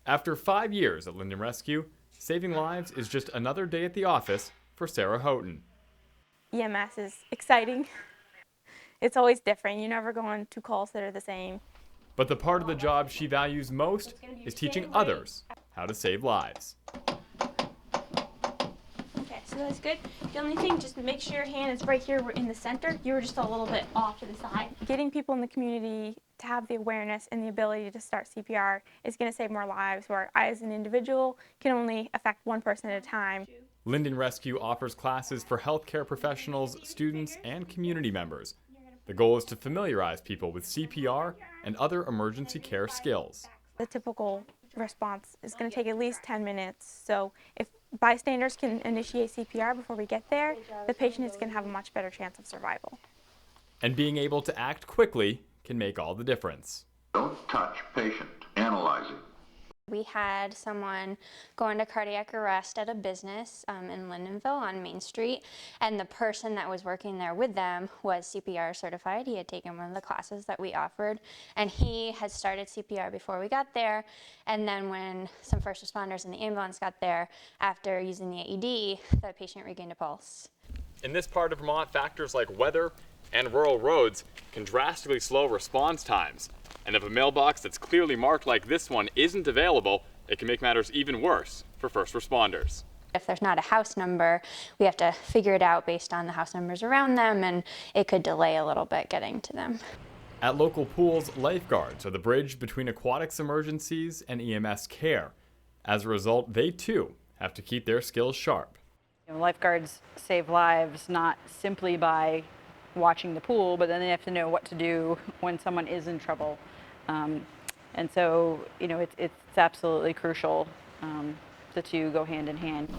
After 5 years at Linden Rescue, saving lives is just another day at the office for Sarah Houghton. EMS is exciting. It's always different. You never go on two calls that are the same. But the part of the job she values most is teaching others how to save lives. Okay, so that's good. The only thing, just make sure your hand is right here in the center. You were just a little bit off to the side. Getting people in the community to have the awareness and the ability to start CPR is going to save more lives, where I as an individual can only affect one person at a time. Linden Rescue offers classes for healthcare professionals, students, and community members. The goal is to familiarize people with CPR and other emergency care skills. The typical response is going to take at least 10 minutes. So if bystanders can initiate CPR before we get there, the patient is going to have a much better chance of survival. And being able to act quickly can make all the difference. Don't touch patient. Analyze it. We had someone go into cardiac arrest at a business in Lyndonville on Main Street, and the person that was working there with them was CPR certified. He had taken one of the classes that we offered, and he had started CPR before we got there. And then when some first responders in the ambulance got there, after using the AED, the patient regained a pulse. In this part of Vermont, factors like weather and rural roads can drastically slow response times. And if a mailbox that's clearly marked like this one isn't available, it can make matters even worse for first responders. If there's not a house number, we have to figure it out based on the house numbers around them, and it could delay a little bit getting to them. At local pools, lifeguards are the bridge between aquatics emergencies and EMS care. As a result, they too have to keep their skills sharp. Lifeguards save lives not simply by watching the pool, but then they have to know what to do when someone is in trouble. And so, it's absolutely crucial. The two go hand in hand.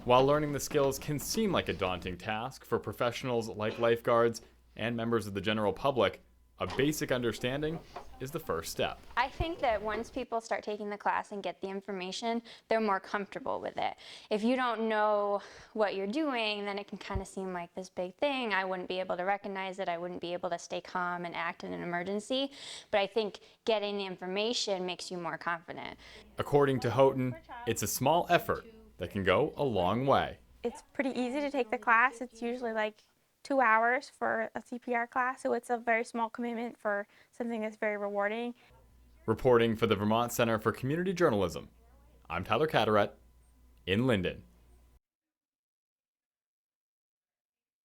While learning the skills can seem like a daunting task for professionals like lifeguards and members of the general public, a basic understanding is the first step. I think that once people start taking the class and get the information, they're more comfortable with it. If you don't know what you're doing, then it can kind of seem like this big thing. I wouldn't be able to recognize it. I wouldn't be able to stay calm and act in an emergency. But I think getting the information makes you more confident. According to Houghton, it's a small effort that can go a long way. It's pretty easy to take the class. It's usually like 2 hours for a CPR class, so it's a very small commitment for something that's very rewarding. Reporting for the Vermont Center for Community Journalism, I'm Tyler Cadorette in Lyndon.